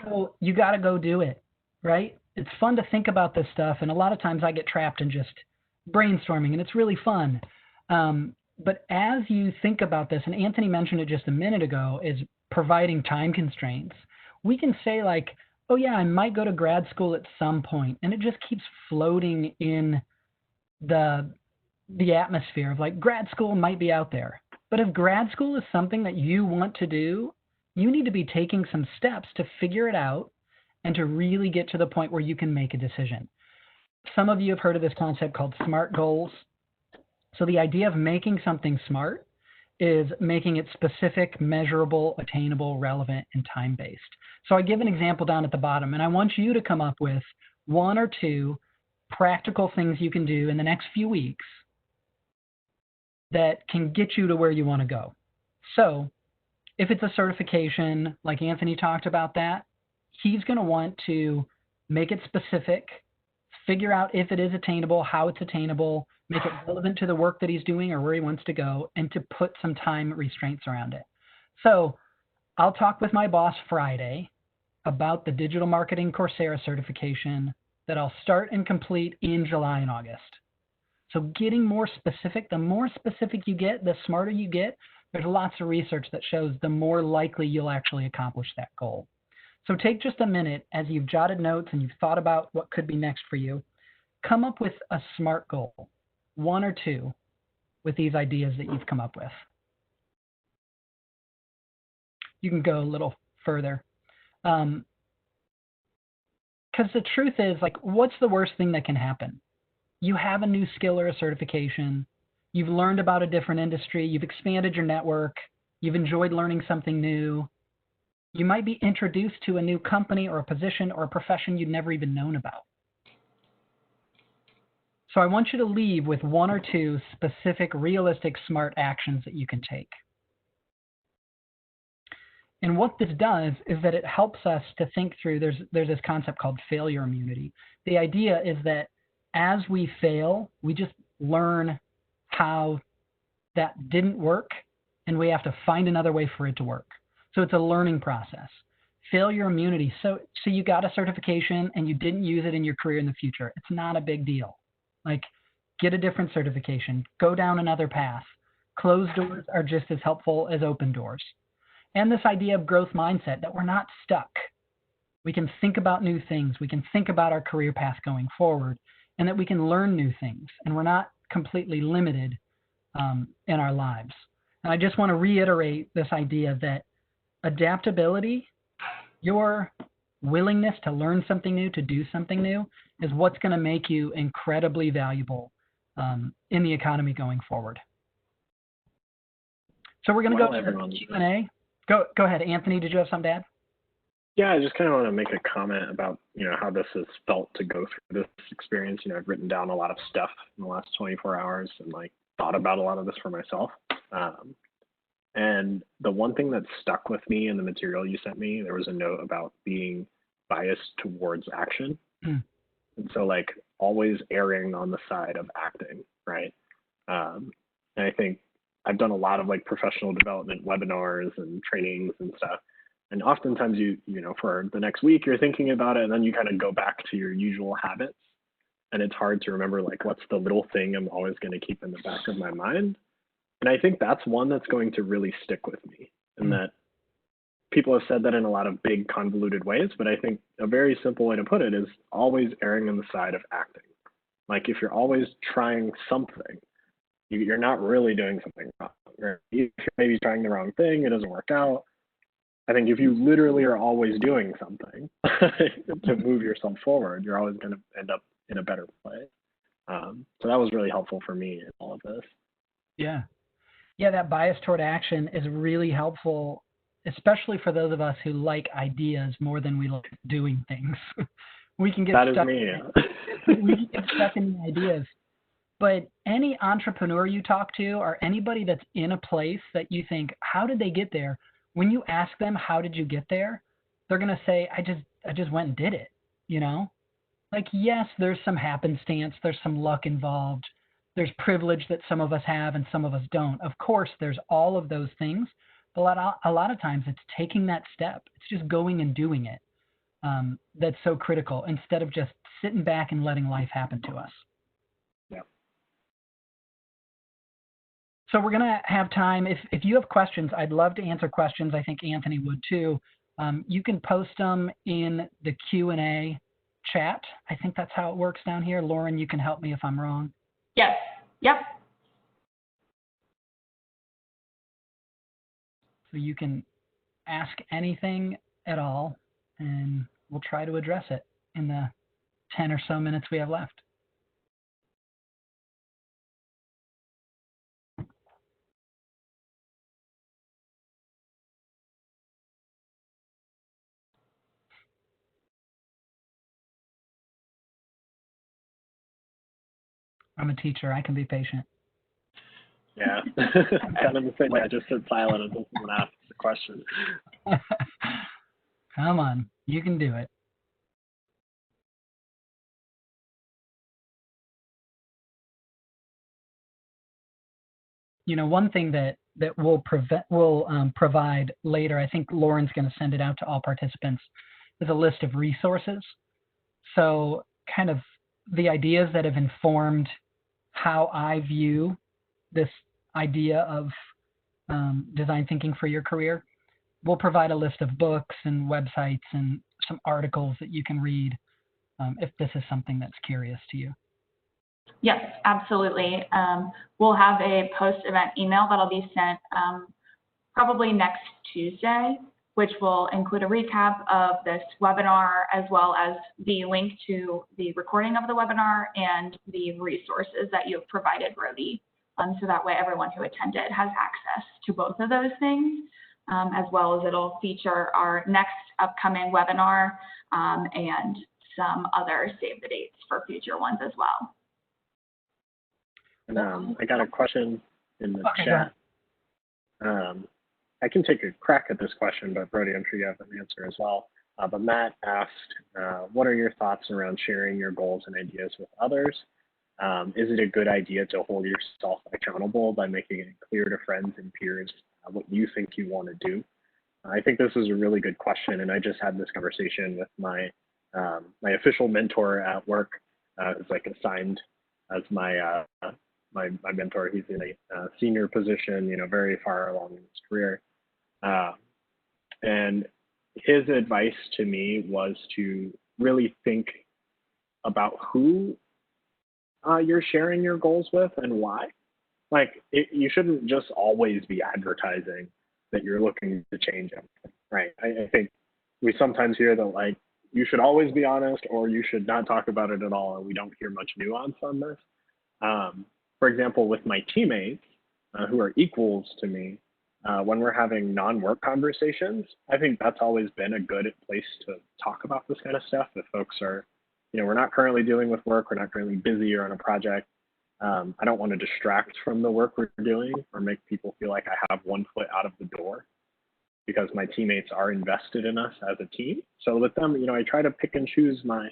So you got to go do it, right? It's fun to think about this stuff. And a lot of times I get trapped in just brainstorming, and it's really fun. But as you think about this, and Anthony mentioned it just a minute ago, is providing time constraints. We can say like, oh yeah, I might go to grad school at some point, and it just keeps floating in the atmosphere of like grad school might be out there. But if grad school is something that you want to do, you need to be taking some steps to figure it out and to really get to the point where you can make a decision. Some of you have heard of this concept called SMART goals. So the idea of making something SMART is making it specific, measurable, attainable, relevant, and time-based. So I give an example down at the bottom, and I want you to come up with 1 or 2 practical things you can do in the next few weeks that can get you to where you want to go. So if it's a certification, like Anthony talked about that, he's going to want to make it specific, figure out if it is attainable, how it's attainable, make it relevant to the work that he's doing or where he wants to go, and to put some time restraints around it. So I'll talk with my boss Friday about the digital marketing Coursera certification that I'll start and complete in July and August. So getting more specific, the more specific you get, the smarter you get. There's lots of research that shows the more likely you'll actually accomplish that goal. So take just a minute as you've jotted notes and you've thought about what could be next for you. Come up with a SMART goal, 1 or 2, with these ideas that you've come up with. You can go a little further. Because the truth is, like, what's the worst thing that can happen? You have a new skill or a certification. You've learned about a different industry. You've expanded your network. You've enjoyed learning something new. You might be introduced to a new company or a position or a profession you'd never even known about. So I want you to leave with 1 or 2 specific, realistic, SMART actions that you can take. And what this does is that it helps us to think through, there's this concept called failure immunity. The idea is that as we fail, we just learn how that didn't work, and we have to find another way for it to work. So it's a learning process. Failure immunity. So you got a certification and you didn't use it in your career in the future. It's not a big deal. Like, get a different certification. Go down another path. Closed doors are just as helpful as open doors. And this idea of growth mindset, that we're not stuck. We can think about new things. We can think about our career path going forward, and that we can learn new things, and we're not completely limited in our lives. And I just want to reiterate this idea that adaptability, your willingness to learn something new, to do something new, is what's going to make you incredibly valuable in the economy going forward. So we're going to go to the Q&A. Go ahead, Anthony. Did you have something to add?
Yeah, I just kind of want to make a comment about, how this has felt to go through this experience. I've written down a lot of stuff in the last 24 hours and thought about a lot of this for myself. And the one thing that stuck with me in the material you sent me, there was a note about being biased towards action. And so always erring on the side of acting, right? And I think I've done a lot of professional development webinars and trainings and stuff. And oftentimes for the next week, you're thinking about it, and then you kind of go back to your usual habits. And it's hard to remember, what's the little thing I'm always going to keep in the back of my mind. And I think that's one that's going to really stick with me. And that people have said that in a lot of big, convoluted ways. But I think a very simple way to put it is always erring on the side of acting. If you're always trying something, you're not really doing something wrong. If you're maybe trying the wrong thing, it doesn't work out. I think if you literally are always doing something to move yourself forward, you're always going to end up in a better place. So that was really helpful for me in all of this.
Yeah, that bias toward action is really helpful, especially for those of us who like ideas more than we like doing things. We can get stuck. We can get stuck in the ideas. But any entrepreneur you talk to, or anybody that's in a place that you think, how did they get there? When you ask them, how did you get there? They're going to say, I just went and did it, Yes, there's some happenstance. There's some luck involved. There's privilege that some of us have and some of us don't. Of course, there's all of those things. But a lot of times it's taking that step. It's just going and doing it. That's so critical, instead of just sitting back and letting life happen to us.
Yeah.
So we're going to have time. If you have questions, I'd love to answer questions. I think Anthony would too. You can post them in the Q&A chat. I think that's how it works down here. Lauren, you can help me if I'm wrong.
Yes. Yep.
So you can ask anything at all, and we'll try to address it in the 10 or so minutes we have left. I'm a teacher. I can be patient.
Yeah, kind of the same. I just sit silent until someone asks the question.
Come on, you can do it. You know, one thing that we'll provide later, I think Lauren's going to send it out to all participants, is a list of resources. So kind of the ideas that have informed how I view this idea of design thinking for your career. We'll provide a list of books and websites and some articles that you can read if this is something that's curious to you.
Yes, absolutely. We'll have a post-event email that'll be sent probably next Tuesday, which will include a recap of this webinar as well as the link to the recording of the webinar and the resources that you've provided, Brody. So that way everyone who attended has access to both of those things, as well as it'll feature our next upcoming webinar and some other save the dates for future ones as well.
And I got a question in the chat. I can take a crack at this question, but Brody, I'm sure you have an answer as well. But Matt asked, what are your thoughts around sharing your goals and ideas with others? Is it a good idea to hold yourself accountable by making it clear to friends and peers what you think you want to do? I think this is a really good question, and I just had this conversation with my official mentor at work, who's like assigned as my mentor. He's in a senior position, you know, very far along in his career, and his advice to me was to really think about who you're sharing your goals with and why. Like, you shouldn't just always be advertising that you're looking to change everything, right? I think we sometimes hear that, like, you should always be honest or you should not talk about it at all, and we don't hear much nuance on this. For example, with my teammates who are equals to me, when we're having non-work conversations, I think that's always been a good place to talk about this kind of stuff. If folks are, you know, we're not currently dealing with work, we're not currently busy or on a project, I don't want to distract from the work we're doing or make people feel like I have one foot out of the door, because my teammates are invested in us as a team. So with them, you know, I try to pick and choose my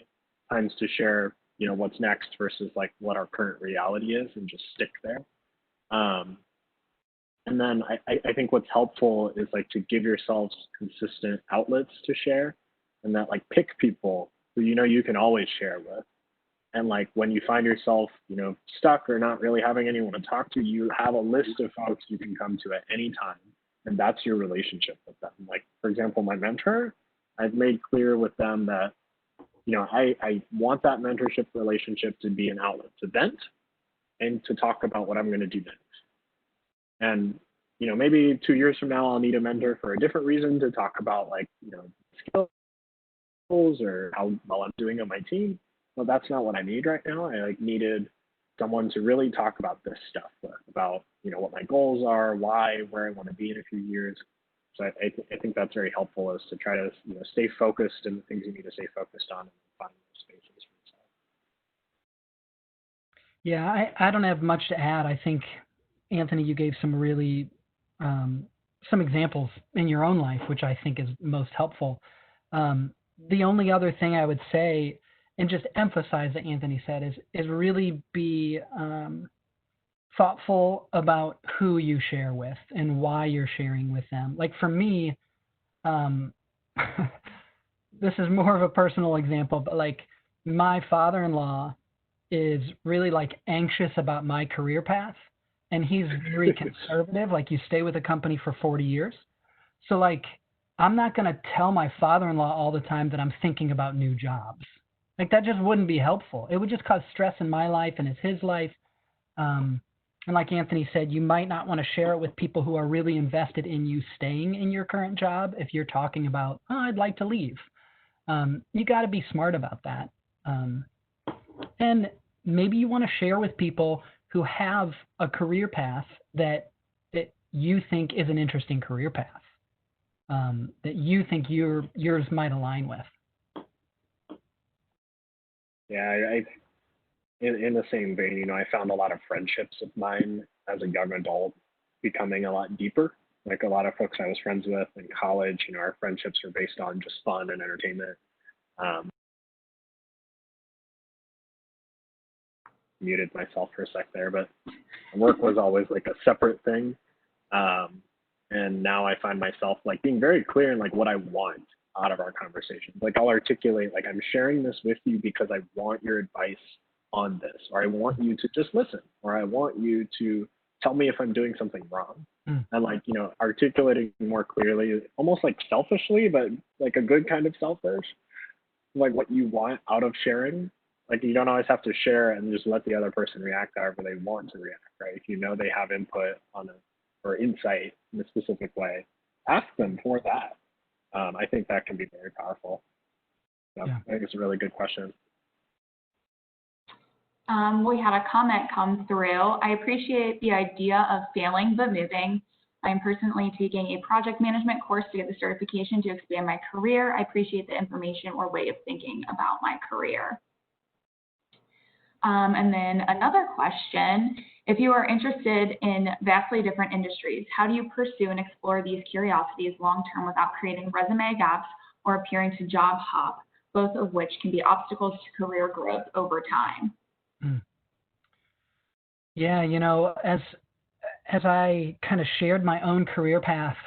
times to share, you know, what's next versus like what our current reality is, and just stick there. And then I think what's helpful is like to give yourselves consistent outlets to share, and that like pick people who you know you can always share with. And like when you find yourself, you know, stuck or not really having anyone to talk to, you have a list of folks you can come to at any time. And that's your relationship with them. Like, for example, my mentor, I've made clear with them that, you know, I want that mentorship relationship to be an outlet to vent and to talk about what I'm going to do next. And, you know, maybe 2 years from now, I'll need a mentor for a different reason to talk about, like, you know, skills or how well I'm doing on my team. Well, that's not what I need right now. I like needed someone to really talk about this stuff, about, you know, what my goals are, why, where I want to be in a few years. So I think that's very helpful, is to try to, you know, stay focused in the things you need to stay focused on and find those spaces for yourself.
Yeah, I don't have much to add. I think, Anthony, you gave some really, some examples in your own life, which I think is most helpful. The only other thing I would say, and just emphasize that Anthony said, is really be thoughtful about who you share with and why you're sharing with them. Like for me, this is more of a personal example, but like my father-in-law is really like anxious about my career path, and he's very conservative. Like, you stay with a company for 40 years. So like, I'm not going to tell my father-in-law all the time that I'm thinking about new jobs. Like, that just wouldn't be helpful. It would just cause stress in my life and his life. And like Anthony said, you might not want to share it with people who are really invested in you staying in your current job if you're talking about, oh, I'd like to leave. You got to be smart about that. And maybe you want to share with people who have a career path that you think is an interesting career path, that you think yours might align with.
Yeah, in the same vein, I found a lot of friendships of mine as a young adult becoming a lot deeper. Like a lot of folks I was friends with in college, our friendships were based on just fun and entertainment. Muted myself for a sec there, but work was always like a separate thing. And now I find myself like being very clear in like what I want out of our conversation. Like I'll articulate, like I'm sharing this with you because I want your advice on this, or I want you to just listen, or I want you to tell me if I'm doing something wrong. And like, articulating more clearly, almost like selfishly, but like a good kind of selfish, like what you want out of sharing. Like you don't always have to share and just let the other person react however they want to react, right? If you know they have input on or insight in a specific way, ask them for that. I think that can be very powerful. So yeah. I think it's a really good question.
We had a comment come through. I appreciate the idea of failing but moving. I'm personally taking a project management course to get the certification to expand my career. I appreciate the information or way of thinking about my career. And then another question, if you are interested in vastly different industries, how do you pursue and explore these curiosities long-term without creating resume gaps or appearing to job hop, both of which can be obstacles to career growth over time?
Yeah, as I kind of shared my own career path,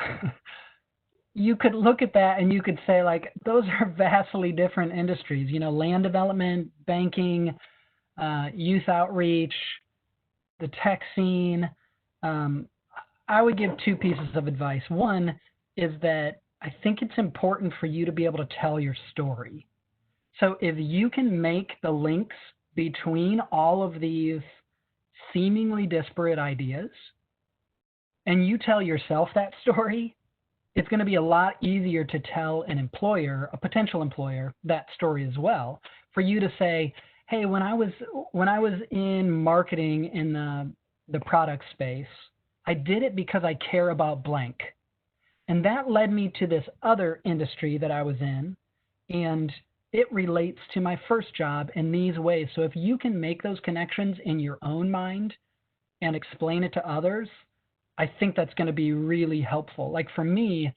you could look at that and you could say, like, those are vastly different industries, land development, banking, youth outreach, the tech scene. I would give two pieces of advice. One is that I think it's important for you to be able to tell your story. So if you can make the links between all of these seemingly disparate ideas and you tell yourself that story, it's going to be a lot easier to tell an employer, a potential employer, that story as well. For you to say, hey, when I was in marketing in the product space, I did it because I care about blank. And that led me to this other industry that I was in, and it relates to my first job in these ways. So if you can make those connections in your own mind and explain it to others, I think that's going to be really helpful. Like for me,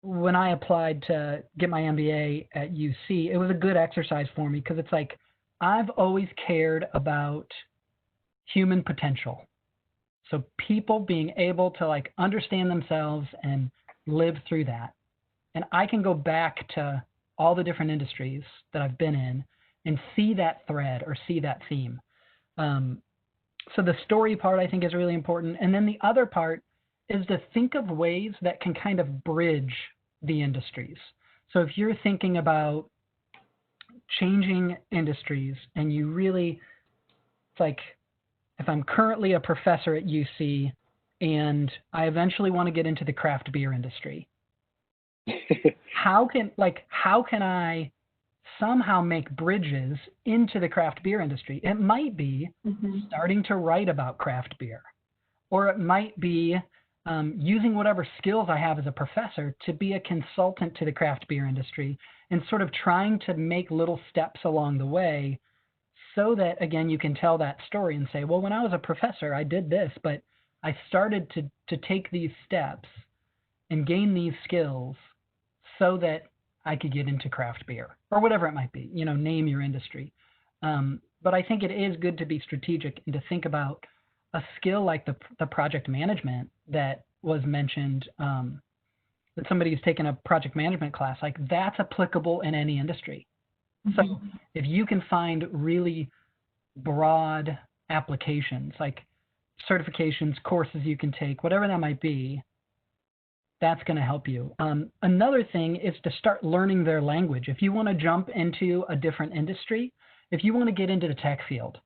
when I applied to get my MBA at UC, it was a good exercise for me because it's like, I've always cared about human potential. So people being able to like understand themselves and live through that. And I can go back to all the different industries that I've been in and see that thread or see that theme. So the story part I think is really important. And then the other part is to think of ways that can kind of bridge the industries. So if you're thinking about changing industries and you really, it's like, if I'm currently a professor at UC and I eventually want to get into the craft beer industry, how can I somehow make bridges into the craft beer industry? It might be starting to write about craft beer, or it might be using whatever skills I have as a professor to be a consultant to the craft beer industry and sort of trying to make little steps along the way so that, again, you can tell that story and say, well, when I was a professor, I did this, but I started to take these steps and gain these skills so that I could get into craft beer or whatever it might be, name your industry. But I think it is good to be strategic and to think about a skill like the project management that was mentioned, that somebody who's taken a project management class, like that's applicable in any industry. So if you can find really broad applications, like certifications, courses you can take, whatever that might be, that's going to help you. Another thing is to start learning their language. If you want to jump into a different industry, if you want to get into the tech field,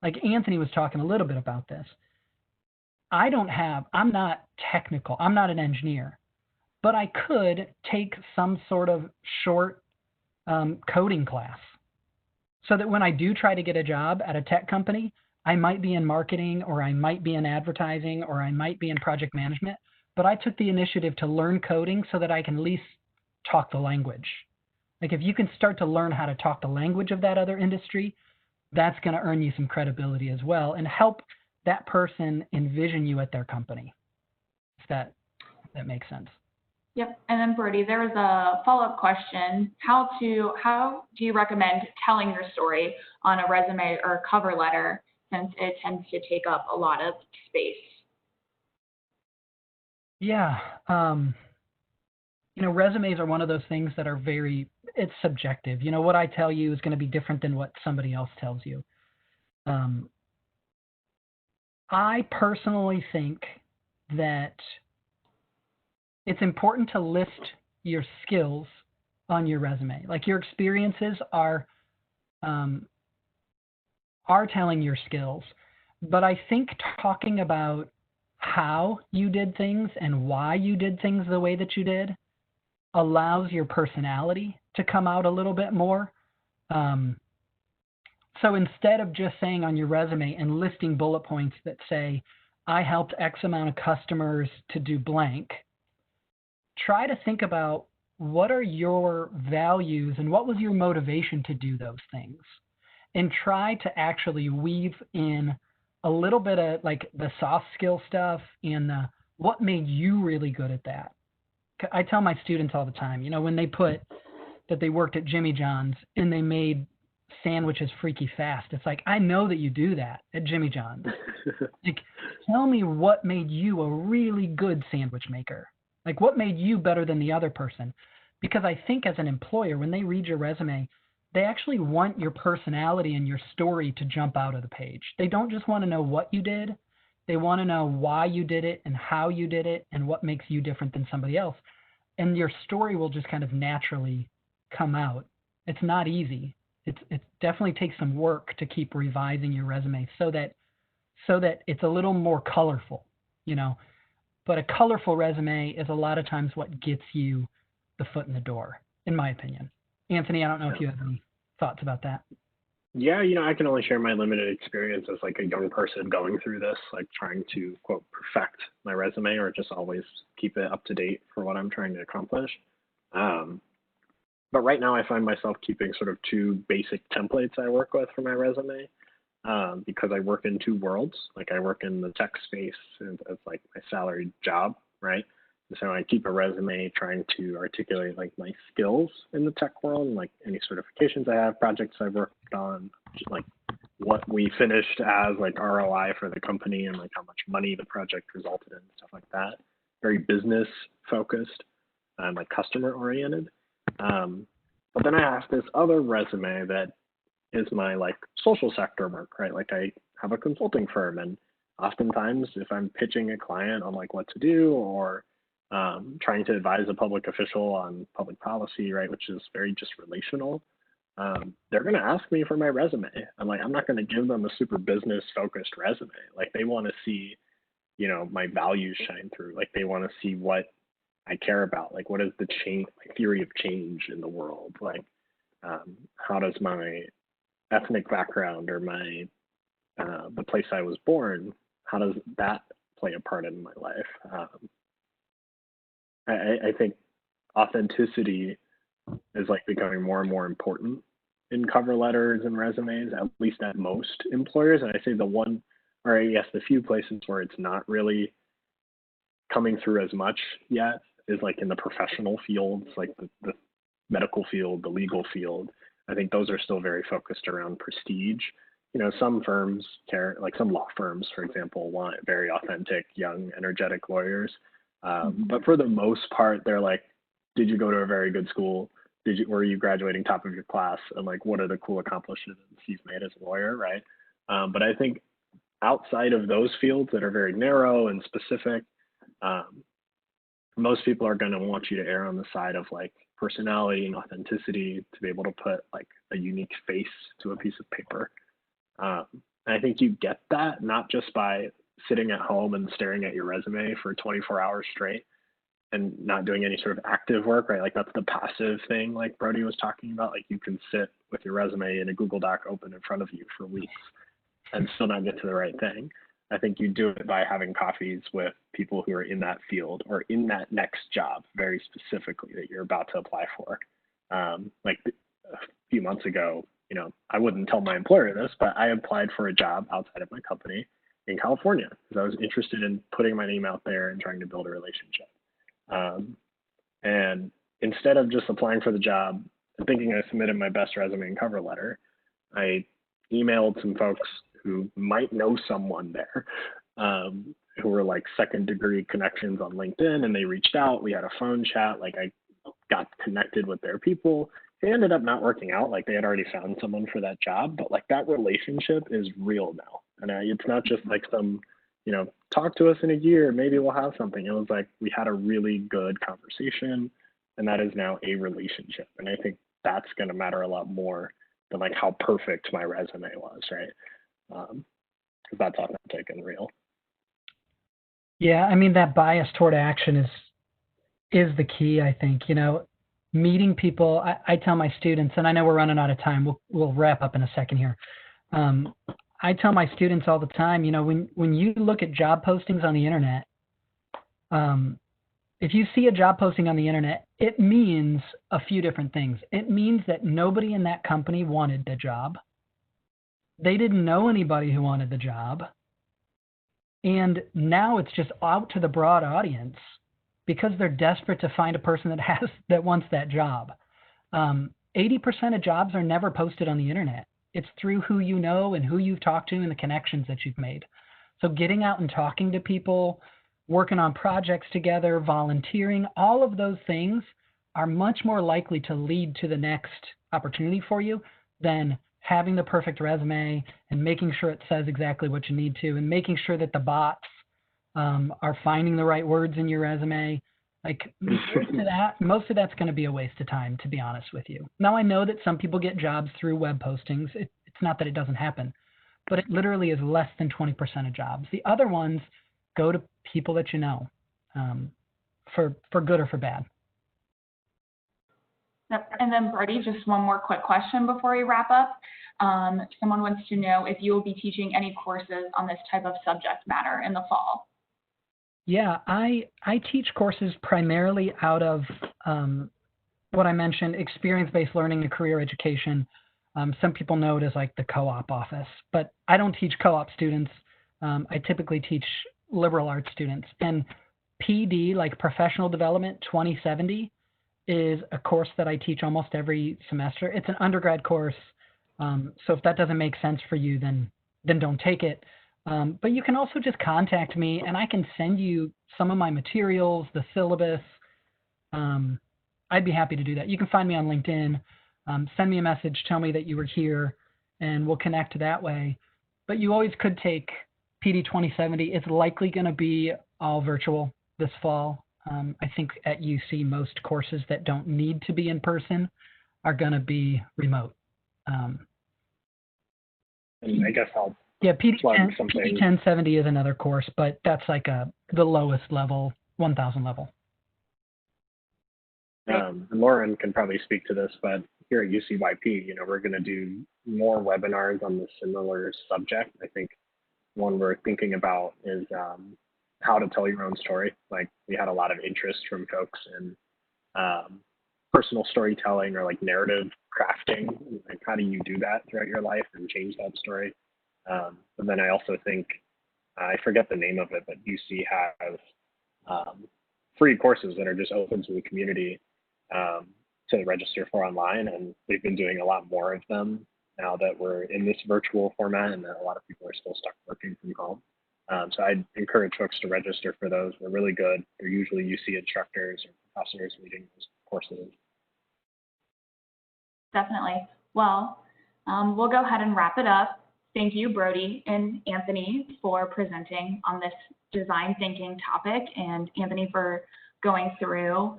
like Anthony was talking a little bit about this. I'm not technical. I'm not an engineer, but I could take some sort of short coding class so that when I do try to get a job at a tech company, I might be in marketing, or I might be in advertising, or I might be in project management, but I took the initiative to learn coding so that I can at least talk the language. Like if you can start to learn how to talk the language of that other industry, that's going to earn you some credibility as well and help that person envision you at their company, if that makes sense.
Yep. And then Brody, there was a follow-up question. How do you recommend telling your story on a resume or cover letter, since it tends to take up a lot of space?
Yeah. Resumes are one of those things that are it's subjective. What I tell you is going to be different than what somebody else tells you. I personally think that it's important to list your skills on your resume. Like your experiences are telling your skills, but I think talking about how you did things and why you did things the way that you did allows your personality to come out a little bit more. So instead of just saying on your resume and listing bullet points that say, I helped X amount of customers to do blank, try to think about what are your values and what was your motivation to do those things, and try to actually weave in a little bit of like the soft skill stuff and what made you really good at that. I tell my students all the time, when they put that they worked at Jimmy John's and they made sandwiches freaky fast, it's like, I know that you do that at Jimmy John's. Like, tell me what made you a really good sandwich maker. Like, what made you better than the other person? Because I think as an employer, when they read your resume, they actually want your personality and your story to jump out of the page. They don't just want to know what you did. They want to know why you did it and how you did it and what makes you different than somebody else. And your story will just kind of naturally come out. It's not easy. It definitely takes some work to keep revising your resume so that it's a little more colorful, But a colorful resume is a lot of times what gets you the foot in the door, in my opinion. Anthony, I don't know if you have any thoughts about that.
Yeah, I can only share my limited experience as like a young person going through this, like trying to, quote, perfect my resume or just always keep it up to date for what I'm trying to accomplish. But right now I find myself keeping sort of two basic templates I work with for my resume, because I work in two worlds. Like I work in the tech space as like my salaried job, right? And so I keep a resume trying to articulate like my skills in the tech world, and like any certifications I have, projects I've worked on, just like what we finished as like ROI for the company and like how much money the project resulted in, stuff like that. Very business focused and like customer oriented. But then I have this other resume that is my like social sector work, right? Like I have a consulting firm, and oftentimes if I'm pitching a client on like what to do, or trying to advise a public official on public policy, right, which is very just relational, they're going to ask me for my resume. I'm like, I'm not going to give them a super business focused resume. Like they want to see, my values shine through. Like they want to see what I care about. Like what is the change, my theory of change in the world? Like how does my ethnic background or my the place I was born, how does that play a part in my life? I think authenticity is like becoming more and more important in cover letters and resumes, at least at most employers. And I say the few places where it's not really coming through as much yet is like in the professional fields, like the medical field, the legal field. I think those are still very focused around prestige. Some firms care, like some law firms, for example, want very authentic, young, energetic lawyers. But for the most part, they're like, did you go to a very good school? Were you graduating top of your class? And like, what are the cool accomplishments you've made as a lawyer, right? But I think outside of those fields that are very narrow and specific, most people are going to want you to err on the side of like personality and authenticity, to be able to put like a unique face to a piece of paper. And I think you get that not just by sitting at home and staring at your resume for 24 hours straight and not doing any sort of active work, right? Like that's the passive thing like Brody was talking about. Like you can sit with your resume in a Google Doc open in front of you for weeks and still not get to the right thing. I think you do it by having coffees with people who are in that field or in that next job very specifically that you're about to apply for. Like a few months ago, you know, I wouldn't tell my employer this, but I applied for a job outside of my company in California because I was interested in putting my name out there and trying to build a relationship. And instead of just applying for the job and thinking I submitted my best resume and cover letter, I emailed some folks who might know someone there, who were like second degree connections on LinkedIn, and they reached out. We had a phone chat. Like I got connected with their people. It ended up not working out. Like they had already found someone for that job, but like that relationship is real now. And it's not just like some, you know, talk to us in a year, maybe we'll have something. It was like we had a really good conversation, and that is now a relationship. And I think that's going to matter a lot more than like how perfect my resume was, right? Because that's authentic and real.
Yeah, I mean that bias toward action is the key. I think, you know, meeting people. I tell my students, and I know we're running out of time. We'll wrap up in a second here. I tell my students all the time, you know, when you look at job postings on the internet, if you see a job posting on the internet, it means a few different things. It means that nobody in that company wanted the job. They didn't know anybody who wanted the job. And now it's just out to the broad audience because they're desperate to find a person that wants that job. 80% of jobs are never posted on the internet. It's through who you know and who you've talked to and the connections that you've made. So getting out and talking to people, working on projects together, volunteering, all of those things are much more likely to lead to the next opportunity for you than having the perfect resume and making sure it says exactly what you need to and making sure that the bots are finding the right words in your resume. Like most of that's going to be a waste of time, to be honest with you. Now, I know that some people get jobs through web postings. It's not that it doesn't happen, but it literally is less than 20% of jobs. The other ones go to people that you know, for good or for bad.
Yep. And then Brody, just one more quick question before we wrap up. Someone wants to know if you will be teaching any courses on this type of subject matter in the fall.
Yeah, I teach courses primarily out of what I mentioned, experience-based learning and career education. Some people know it as like the co-op office, but I don't teach co-op students. I typically teach liberal arts students. And PD, like Professional Development 2070, is a course that I teach almost every semester. It's an undergrad course. So if that doesn't make sense for you, then don't take it. But you can also just contact me and I can send you some of my materials, the syllabus. I'd be happy to do that. You can find me on LinkedIn, send me a message, tell me that you were here, and we'll connect that way. But you always could take PD 2070. It's likely going to be all virtual this fall. I think at UC, most courses that don't need to be in person are going to be remote.
And I guess I'll
PD
plug something.
PD 1070 is another course, but that's like the lowest level, 1000 level.
And Lauren can probably speak to this, but here at UCYP, you know, we're going to do more webinars on the similar subject. I think one we're thinking about is how to tell your own story. Like we had a lot of interest from folks in personal storytelling or like narrative crafting. Like how do you do that throughout your life and change that story? But then I also think, I forget the name of it, but UC has free courses that are just open to the community to register for online. And we've been doing a lot more of them now that we're in this virtual format and that a lot of people are still stuck working from home. So I'd encourage folks to register for those. They're really good. They're usually UC instructors or professors leading those courses.
Definitely. Well, we'll go ahead and wrap it up. Thank you, Brody and Anthony, for presenting on this design thinking topic, and Anthony for going through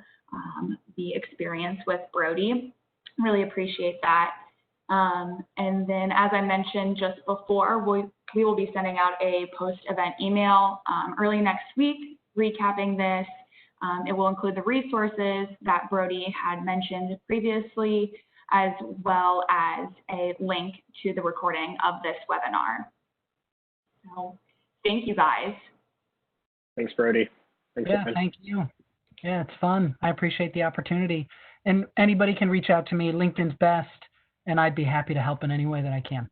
the experience with Brody. Really appreciate that. And then, as I mentioned just before, we will be sending out a post-event email early next week recapping this. It will include the resources that Brody had mentioned previously, as well as a link to the recording of this webinar. So thank you, guys.
Thanks, Brody. Thanks,
Yeah,
Ryan.
thank you. Yeah, it's fun. I appreciate the opportunity. And anybody can reach out to me. LinkedIn's best, and I'd be happy to help in any way that I can.